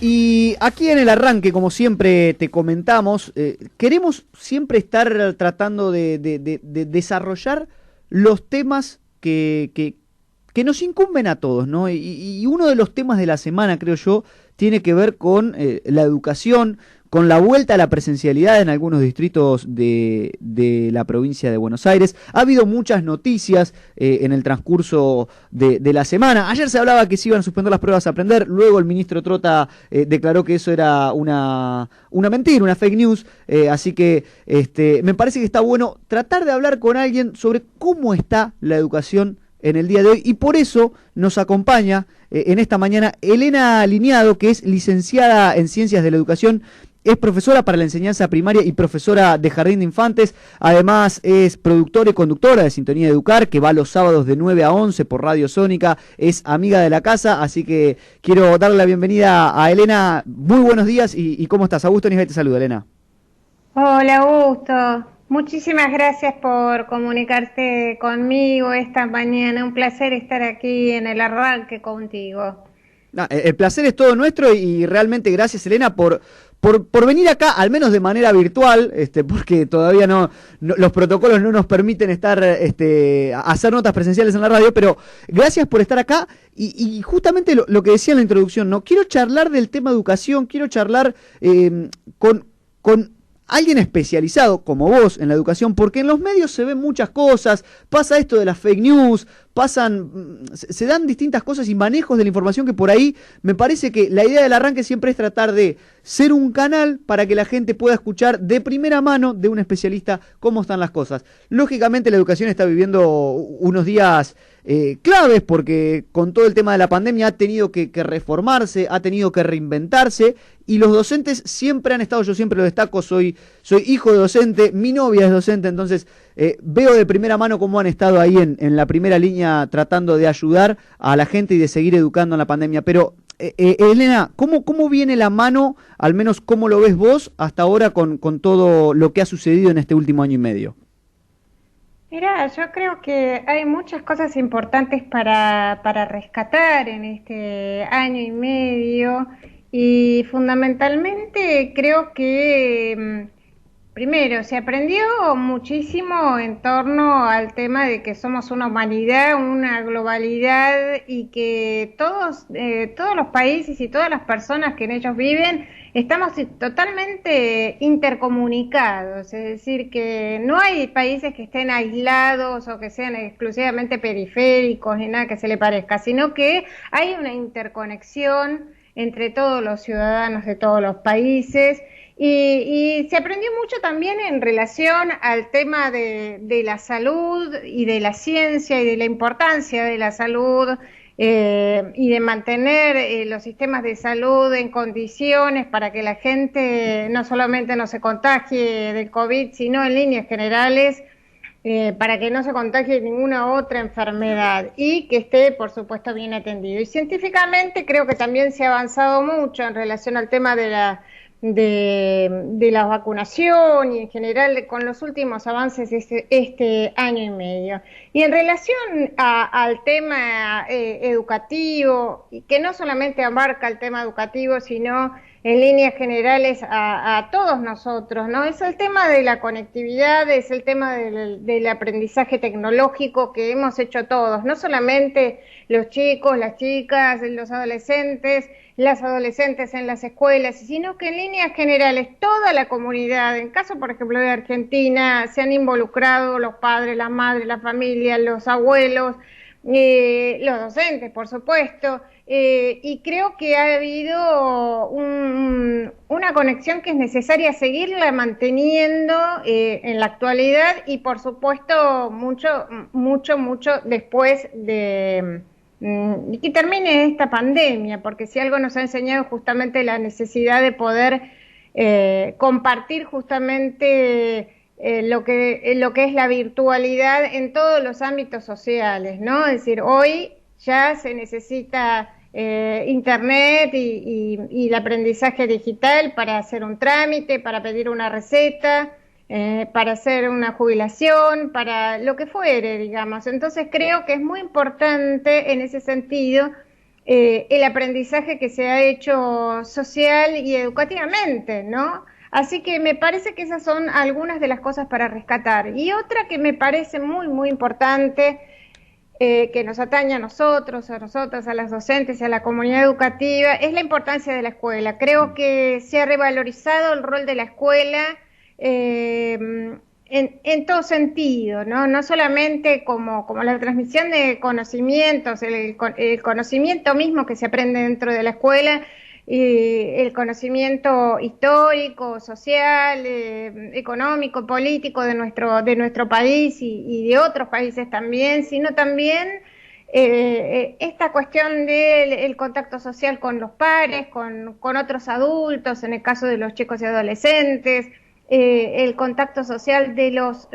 Y aquí en el arranque, como siempre te comentamos, queremos siempre estar tratando de desarrollar los temas que nos incumben a todos, ¿no? Y uno de los temas de la semana, creo yo, tiene que ver con la educación, con la vuelta a la presencialidad en algunos distritos de la provincia de Buenos Aires. Ha habido muchas noticias en el transcurso de la semana. Ayer se hablaba que se iban a suspender las pruebas a aprender, luego el ministro Trota declaró que eso era una mentira, una fake news, así que me parece que está bueno tratar de hablar con alguien sobre cómo está la educación en el día de hoy, y por eso nos acompaña en esta mañana Elena Liniado, que es licenciada en Ciencias de la Educación, es profesora para la enseñanza primaria y profesora de jardín de infantes, además es productora y conductora de Sintonía de Educar, que va los sábados de 9 a 11 por Radio Sónica, es amiga de la casa, así que quiero darle la bienvenida a Elena. Muy buenos días y ¿cómo estás? Augusto Nisbet te saluda, Elena. Hola, Augusto. Muchísimas gracias por comunicarte conmigo esta mañana. Un placer estar aquí en el arranque contigo. El placer es todo nuestro y realmente gracias, Elena, por venir acá, al menos de manera virtual, porque todavía no los protocolos no nos permiten estar hacer notas presenciales en la radio, pero gracias por estar acá y justamente lo que decía en la introducción, ¿no? Quiero charlar del tema educación, quiero charlar con alguien especializado como vos en la educación, porque en los medios se ven muchas cosas, pasa esto de las fake news, se dan distintas cosas y manejos de la información que por ahí me parece que la idea del arranque siempre es tratar de ser un canal para que la gente pueda escuchar de primera mano de un especialista cómo están las cosas. Lógicamente la educación está viviendo unos días claves porque con todo el tema de la pandemia ha tenido que reformarse, ha tenido que reinventarse y los docentes siempre han estado, yo siempre lo destaco, soy hijo de docente, mi novia es docente, entonces veo de primera mano cómo han estado ahí en la primera línea tratando de ayudar a la gente y de seguir educando en la pandemia. Pero, Elena, ¿cómo viene la mano, al menos cómo lo ves vos hasta ahora con todo lo que ha sucedido en este último año y medio? Mira, yo creo que hay muchas cosas importantes para rescatar en este año y medio y fundamentalmente creo que primero, se aprendió muchísimo en torno al tema de que somos una humanidad, una globalidad y que todos los países y todas las personas que en ellos viven estamos totalmente intercomunicados, es decir, que no hay países que estén aislados o que sean exclusivamente periféricos ni nada que se le parezca, sino que hay una interconexión entre todos los ciudadanos de todos los países. Y se aprendió mucho también en relación al tema de la salud y de la ciencia y de la importancia de la salud y de mantener los sistemas de salud en condiciones para que la gente no solamente no se contagie del COVID, sino en líneas generales para que no se contagie ninguna otra enfermedad y que esté, por supuesto, bien atendido. Y científicamente creo que también se ha avanzado mucho en relación al tema de la vacunación y en general con los últimos avances este año y medio. Y en relación al tema educativo, y que no solamente abarca el tema educativo, sino en líneas generales a todos nosotros, ¿no? Es el tema de la conectividad, es el tema del aprendizaje tecnológico que hemos hecho todos, no solamente los chicos, las chicas, los adolescentes, las adolescentes en las escuelas, sino que en líneas generales toda la comunidad, en caso por ejemplo de Argentina, se han involucrado los padres, las madres, la familia, los abuelos, los docentes por supuesto, y creo que ha habido una conexión que es necesaria seguirla manteniendo en la actualidad y por supuesto mucho después de que termine esta pandemia, porque si algo nos ha enseñado justamente la necesidad de poder compartir justamente lo que es la virtualidad en todos los ámbitos sociales, ¿no? Es decir, hoy ya se necesita internet y el aprendizaje digital para hacer un trámite, para pedir una receta, para hacer una jubilación, para lo que fuere, digamos. Entonces creo que es muy importante en ese sentido el aprendizaje que se ha hecho social y educativamente, ¿no? Así que me parece que esas son algunas de las cosas para rescatar. Y otra que me parece muy, muy importante, que nos atañe a nosotros, a nosotras, a las docentes y a la comunidad educativa, es la importancia de la escuela. Creo que se ha revalorizado el rol de la escuela en todo sentido, ¿no? No solamente como la transmisión de conocimientos, el conocimiento mismo que se aprende dentro de la escuela, el conocimiento histórico, social, económico, político de nuestro país y de otros países también, sino también esta cuestión del contacto social con los pares, con otros adultos, en el caso de los chicos y adolescentes, el contacto social de los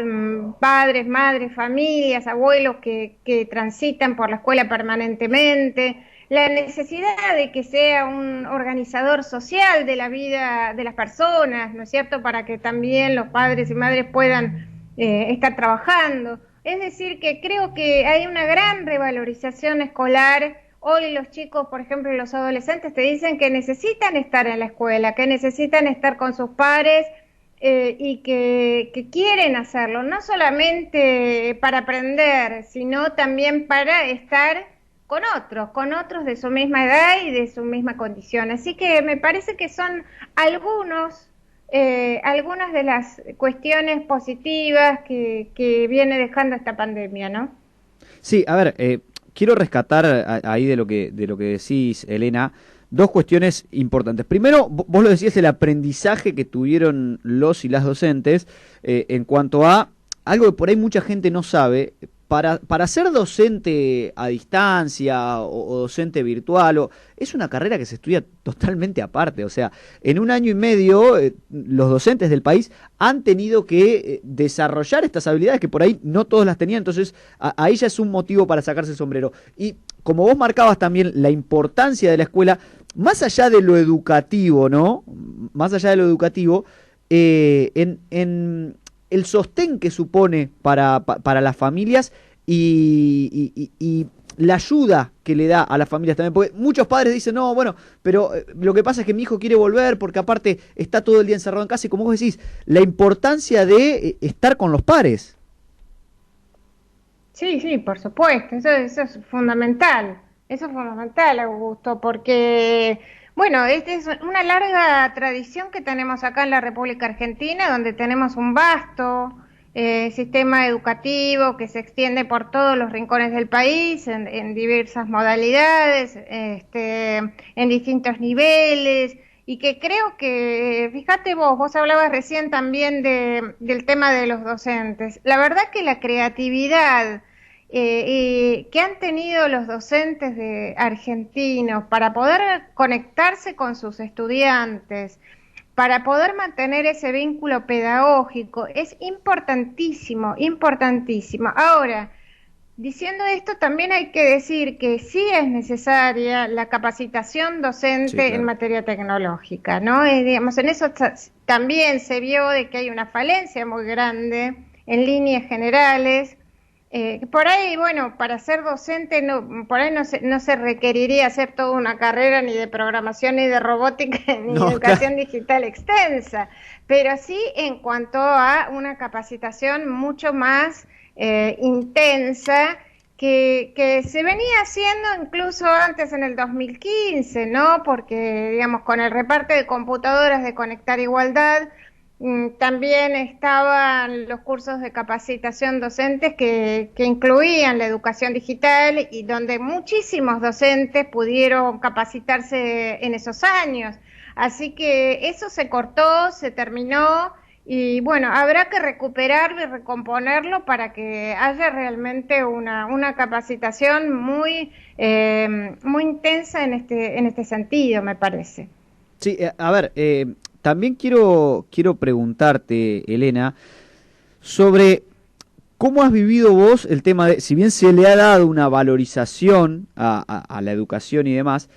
padres, madres, familias, abuelos que transitan por la escuela permanentemente, la necesidad de que sea un organizador social de la vida de las personas, ¿no es cierto?, para que también los padres y madres puedan estar trabajando. Es decir, que creo que hay una gran revalorización escolar. Hoy los chicos, por ejemplo, los adolescentes te dicen que necesitan estar en la escuela, que necesitan estar con sus pares, y que quieren hacerlo, no solamente para aprender, sino también para estar con otros de su misma edad y de su misma condición. Así que me parece que son algunas de las cuestiones positivas que viene dejando esta pandemia, ¿no? Sí, a ver, quiero rescatar ahí de lo que decís, Elena, dos cuestiones importantes. Primero, vos lo decías, el aprendizaje que tuvieron los y las docentes en cuanto a algo que por ahí mucha gente no sabe. Para ser docente a distancia o docente virtual, es una carrera que se estudia totalmente aparte. O sea, en un año y medio los docentes del país han tenido que desarrollar estas habilidades que por ahí no todos las tenían. Entonces, ahí ya es un motivo para sacarse el sombrero. Y como vos marcabas también la importancia de la escuela, más allá de lo educativo, ¿no? Más allá de lo educativo, en el sostén que supone para las familias y la ayuda que le da a las familias también, porque muchos padres dicen, no, bueno, pero lo que pasa es que mi hijo quiere volver porque aparte está todo el día encerrado en casa, y como vos decís, la importancia de estar con los pares. Sí, sí, por supuesto, eso es fundamental, Augusto, porque, bueno, esta es una larga tradición que tenemos acá en la República Argentina, donde tenemos un vasto sistema educativo que se extiende por todos los rincones del país, en diversas modalidades, en distintos niveles, y que creo que, fíjate vos hablabas recién también del tema de los docentes. La verdad que la creatividad que han tenido los docentes argentinos para poder conectarse con sus estudiantes, para poder mantener ese vínculo pedagógico, es importantísimo, importantísimo. Ahora, diciendo esto, también hay que decir que sí es necesaria la capacitación docente, sí, claro, en materia tecnológica, ¿no? Digamos, en eso también se vio de que hay una falencia muy grande en líneas generales. Por ahí, bueno, para ser docente por ahí no se requeriría hacer toda una carrera ni de programación, ni de robótica, ni de educación digital extensa, pero sí en cuanto a una capacitación mucho más intensa que se venía haciendo incluso antes, en el 2015, ¿no? Porque, digamos, con el reparto de computadoras de Conectar Igualdad, también estaban los cursos de capacitación docentes que incluían la educación digital, y donde muchísimos docentes pudieron capacitarse en esos años. Así que eso se cortó, se terminó, y bueno, habrá que recuperarlo y recomponerlo para que haya realmente una capacitación muy intensa en este sentido, me parece. Sí, a ver, también quiero preguntarte, Elena, sobre cómo has vivido vos el tema de, si bien se le ha dado una valorización a la educación y demás,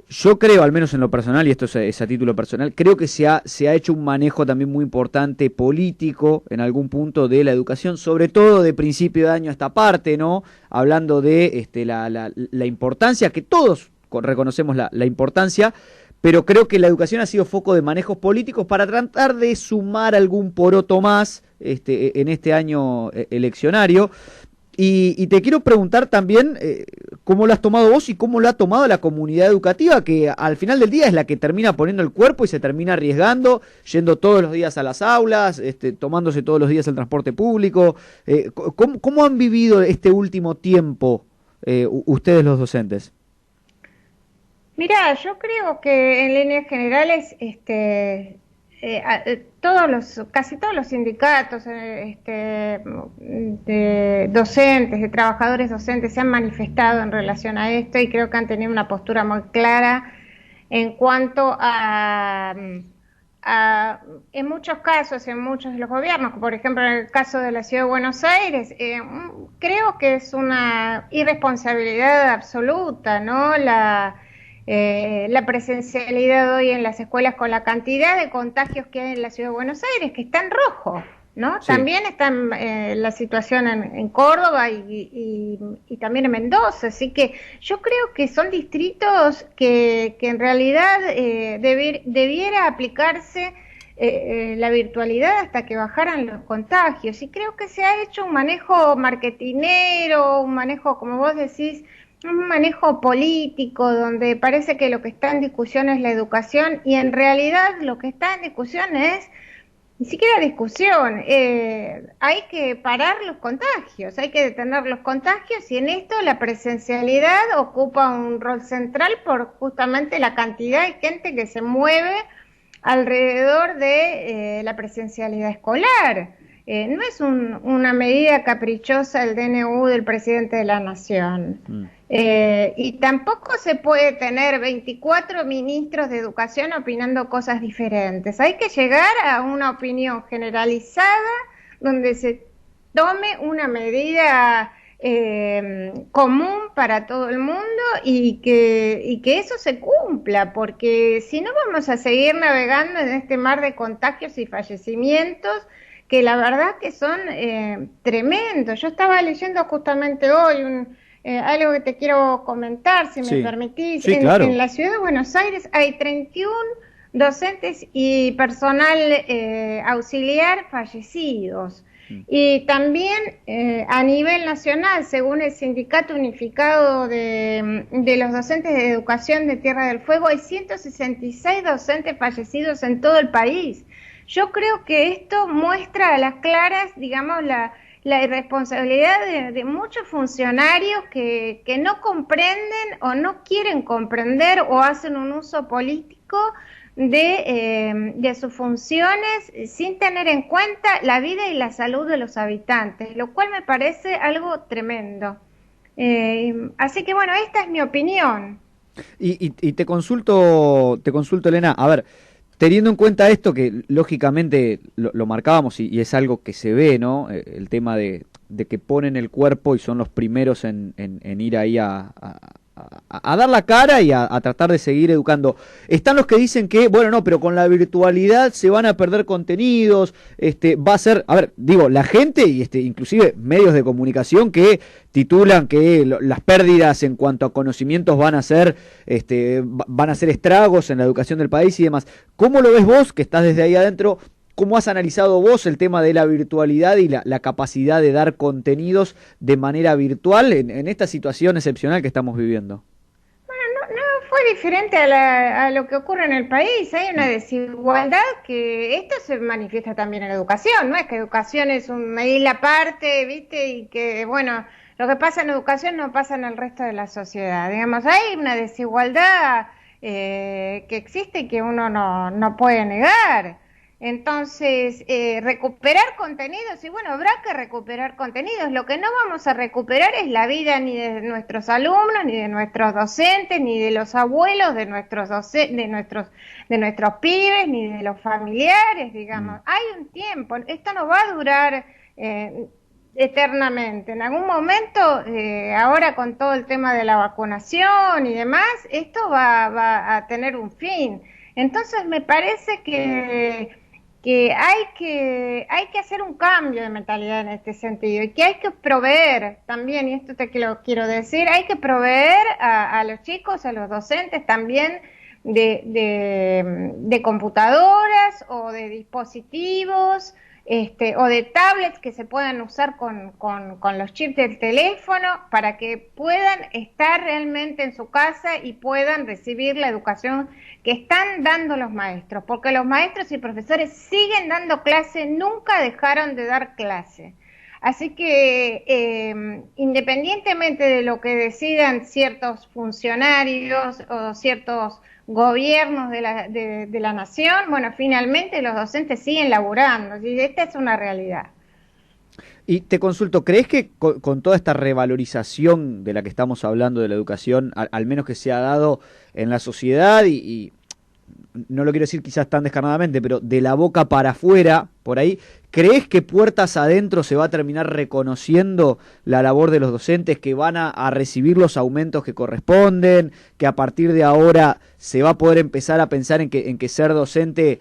yo creo, al menos en lo personal, y esto es a título personal, creo que se ha hecho un manejo también muy importante político en algún punto de la educación, sobre todo de principio de año a esta parte, ¿no? Hablando de la importancia que todos reconocemos la importancia, pero creo que la educación ha sido foco de manejos políticos para tratar de sumar algún poroto más en este año eleccionario. Y te quiero preguntar también cómo lo has tomado vos y cómo lo ha tomado la comunidad educativa, que al final del día es la que termina poniendo el cuerpo y se termina arriesgando, yendo todos los días a las aulas, tomándose todos los días el transporte público. ¿Cómo han vivido este último tiempo ustedes los docentes? Mirá, yo creo que en líneas generales casi todos los sindicatos de docentes, de trabajadores docentes se han manifestado en relación a esto y creo que han tenido una postura muy clara en cuanto en muchos casos, en muchos de los gobiernos, por ejemplo en el caso de la Ciudad de Buenos Aires, creo que es una irresponsabilidad absoluta, ¿no? La presencialidad hoy en las escuelas con la cantidad de contagios que hay en la Ciudad de Buenos Aires, que está en rojo, ¿no? Sí. También está la situación en Córdoba y también en Mendoza, así que yo creo que son distritos que en realidad debiera aplicarse la virtualidad hasta que bajaran los contagios, y creo que se ha hecho un manejo marketinero, un manejo, como vos decís, un manejo político donde parece que lo que está en discusión es la educación y en realidad lo que está en discusión es ni siquiera discusión, hay que parar los contagios, hay que detener los contagios y en esto la presencialidad ocupa un rol central por justamente la cantidad de gente que se mueve alrededor de la presencialidad escolar. No es una medida caprichosa el DNU del presidente de la Nación. Y tampoco se puede tener 24 ministros de educación opinando cosas diferentes. Hay que llegar a una opinión generalizada donde se tome una medida común para todo el mundo y que eso se cumpla, porque si no vamos a seguir navegando en este mar de contagios y fallecimientos que la verdad que son tremendos. Yo estaba leyendo justamente hoy algo que te quiero comentar, si me permitís. Sí, claro. En la Ciudad de Buenos Aires hay 31 docentes y personal auxiliar fallecidos. Y también a nivel nacional, según el Sindicato Unificado de los Docentes de Educación de Tierra del Fuego, hay 166 docentes fallecidos en todo el país. Yo creo que esto muestra a las claras, digamos, la irresponsabilidad de muchos funcionarios que no comprenden o no quieren comprender o hacen un uso político de sus funciones sin tener en cuenta la vida y la salud de los habitantes, lo cual me parece algo tremendo. Así que bueno, esta es mi opinión. Y te consulto, Elena, a ver, teniendo en cuenta esto, que lógicamente lo marcábamos y es algo que se ve, ¿no? El tema de que ponen el cuerpo y son los primeros en ir ahí a dar la cara y a tratar de seguir educando. Están los que dicen que, bueno, no, pero con la virtualidad se van a perder contenidos, va a ser, a ver, digo, la gente y inclusive medios de comunicación que titulan que las pérdidas en cuanto a conocimientos van a ser estragos en la educación del país y demás. ¿Cómo lo ves vos, que estás desde ahí adentro? ¿Cómo has analizado vos el tema de la virtualidad y la capacidad de dar contenidos de manera virtual en esta situación excepcional que estamos viviendo? Bueno, no fue diferente a lo que ocurre en el país. Hay una desigualdad que esto se manifiesta también en la educación. No es que educación es una isla aparte, ¿viste? Y que, bueno, lo que pasa en educación no pasa en el resto de la sociedad. Digamos, hay una desigualdad que existe y que uno no puede negar. Entonces, recuperar contenidos, y bueno, habrá que recuperar contenidos. Lo que no vamos a recuperar es la vida ni de nuestros alumnos, ni de nuestros docentes, ni de los abuelos de nuestros pibes, ni de los familiares, digamos. Hay un tiempo, esto no va a durar eternamente. En algún momento, ahora con todo el tema de la vacunación y demás, esto va a tener un fin. Entonces, me parece que hay que hacer un cambio de mentalidad en este sentido y que hay que proveer también, y esto te lo quiero decir, hay que proveer a los chicos, a los docentes también de computadoras o de dispositivos o de tablets que se puedan usar con los chips del teléfono para que puedan estar realmente en su casa y puedan recibir la educación que están dando los maestros, porque los maestros y profesores siguen dando clase, nunca dejaron de dar clase. Así que independientemente de lo que decidan ciertos funcionarios o ciertos gobiernos de la nación, bueno, finalmente los docentes siguen laburando, y esta es una realidad. Y te consulto, ¿crees que con toda esta revalorización de la que estamos hablando de la educación, al menos que se ha dado en la sociedad y no lo quiero decir quizás tan descarnadamente, pero de la boca para afuera, por ahí, ¿crees que puertas adentro se va a terminar reconociendo la labor de los docentes, que van a recibir los aumentos que corresponden, que a partir de ahora se va a poder empezar a pensar en que ser docente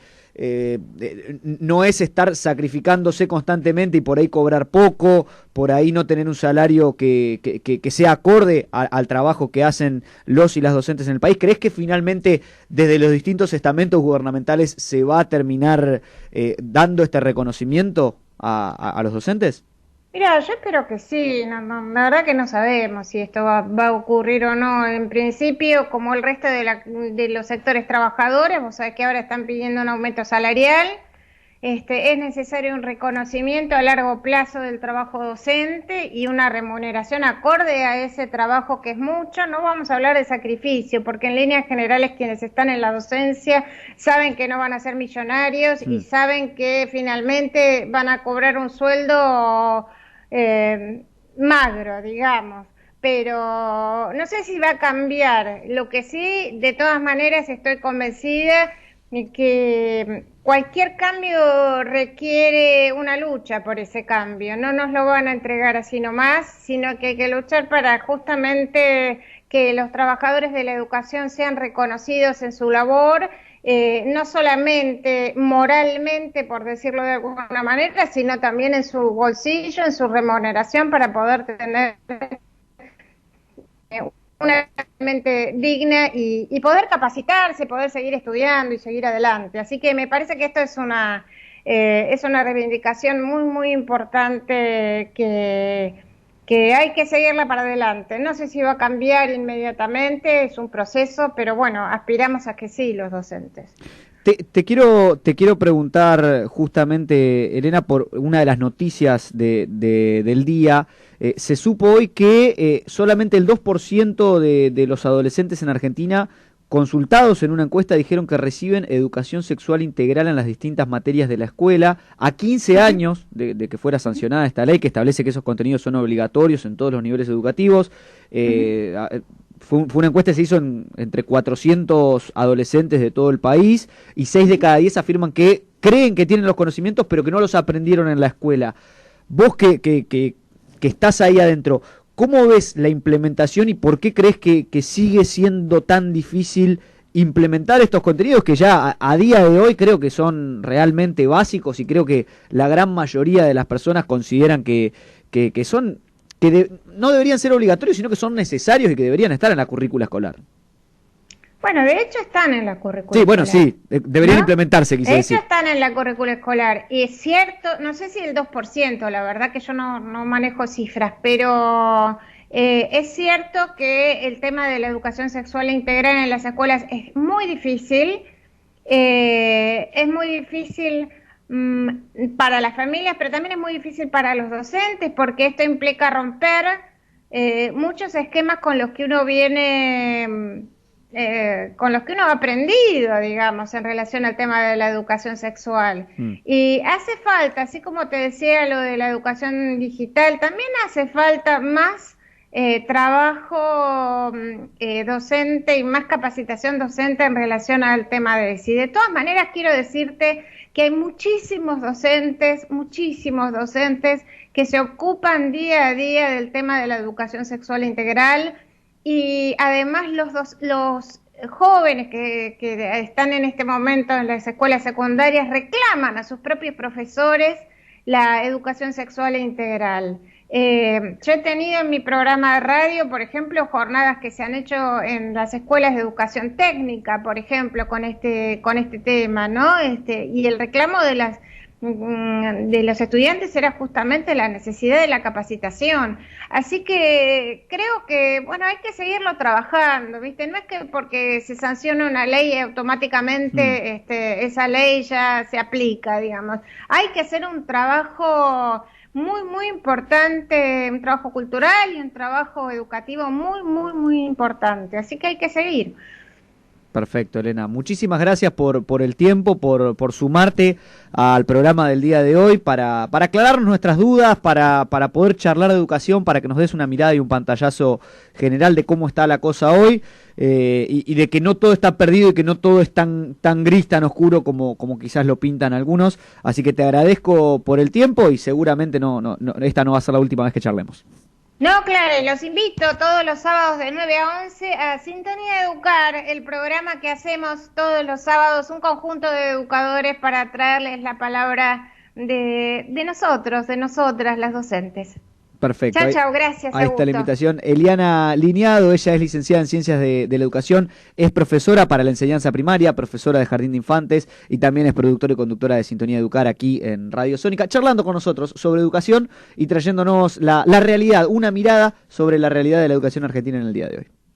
no es estar sacrificándose constantemente y por ahí cobrar poco, por ahí no tener un salario que sea acorde al trabajo que hacen los y las docentes en el país? ¿Crees que finalmente desde los distintos estamentos gubernamentales se va a terminar dando este reconocimiento a los docentes? Mira, yo espero que sí, la verdad que no sabemos si esto va a ocurrir o no. En principio, como el resto de los sectores trabajadores, vos sabés que ahora están pidiendo un aumento salarial, es necesario un reconocimiento a largo plazo del trabajo docente y una remuneración acorde a ese trabajo, que es mucho. No vamos a hablar de sacrificio, porque en líneas generales quienes están en la docencia saben que no van a ser millonarios y saben que finalmente van a cobrar un sueldo magro, digamos, pero no sé si va a cambiar. Lo que sí, de todas maneras, estoy convencida de que cualquier cambio requiere una lucha por ese cambio. No nos lo van a entregar así nomás, sino que hay que luchar para justamente que los trabajadores de la educación sean reconocidos en su labor, no solamente moralmente, por decirlo de alguna manera, sino también en su bolsillo, en su remuneración, para poder tener una mente digna y poder capacitarse, poder seguir estudiando y seguir adelante. Así que me parece que esto es una reivindicación muy, muy importante que hay que seguirla para adelante. No sé si va a cambiar inmediatamente, es un proceso, pero bueno, aspiramos a que sí, los docentes. Te quiero preguntar justamente, Elena, por una de las noticias del día. Se supo hoy que solamente el 2% de los adolescentes en Argentina consultados en una encuesta dijeron que reciben educación sexual integral en las distintas materias de la escuela, a 15 años de que fuera sancionada esta ley que establece que esos contenidos son obligatorios en todos los niveles educativos. Fue una encuesta que se hizo entre 400 adolescentes de todo el país, y 6 de cada 10 afirman que creen que tienen los conocimientos pero que no los aprendieron en la escuela. Vos que estás ahí adentro, ¿cómo ves la implementación y por qué crees que sigue siendo tan difícil implementar estos contenidos que ya a día de hoy creo que son realmente básicos, y creo que la gran mayoría de las personas consideran que son no deberían ser obligatorios, sino que son necesarios y que deberían estar en la currícula escolar? Bueno, de hecho están en la currícula escolar. Sí, bueno, sí, deberían implementarse, quise decir. De hecho están en la currícula escolar, y es cierto, no sé si el 2%, la verdad que yo no manejo cifras, pero es cierto que el tema de la educación sexual integral en las escuelas es muy difícil para las familias, pero también es muy difícil para los docentes, porque esto implica romper muchos esquemas con los que uno viene, con los que uno ha aprendido, digamos, en relación al tema de la educación sexual. Y hace falta, así como te decía lo de la educación digital, también hace falta más trabajo docente y más capacitación docente en relación al tema de ESI. De todas maneras, quiero decirte que hay muchísimos docentes que se ocupan día a día del tema de la educación sexual integral, y además los jóvenes que están en este momento en las escuelas secundarias reclaman a sus propios profesores la educación sexual e integral. Yo he tenido en mi programa de radio, por ejemplo, jornadas que se han hecho en las escuelas de educación técnica, por ejemplo, con este tema, ¿no? Y el reclamo de los estudiantes era justamente la necesidad de la capacitación. Así que creo que, bueno, hay que seguirlo trabajando, ¿viste? No es que porque se sanciona una ley automáticamente esa ley ya se aplica, digamos. Hay que hacer un trabajo muy, muy importante, un trabajo cultural y un trabajo educativo muy, muy, muy importante. Así que hay que seguir. Perfecto, Elena. Muchísimas gracias por el tiempo, por sumarte al programa del día de hoy para aclararnos nuestras dudas, para poder charlar de educación, para que nos des una mirada y un pantallazo general de cómo está la cosa hoy y de que no todo está perdido y que no todo es tan gris, tan oscuro como quizás lo pintan algunos. Así que te agradezco por el tiempo y seguramente esta no va a ser la última vez que charlemos. No, claro, y los invito todos los sábados de 9 a 11 a Sintonía Educar, el programa que hacemos todos los sábados, un conjunto de educadores para traerles la palabra de nosotros, de nosotras, las docentes. Perfecto. Chao, gracias. Ahí está la invitación. Eliana Liniado, ella es licenciada en Ciencias de la Educación, es profesora para la enseñanza primaria, profesora de Jardín de Infantes y también es productora y conductora de Sintonía Educar aquí en Radio Sónica, charlando con nosotros sobre educación y trayéndonos la realidad, una mirada sobre la realidad de la educación argentina en el día de hoy.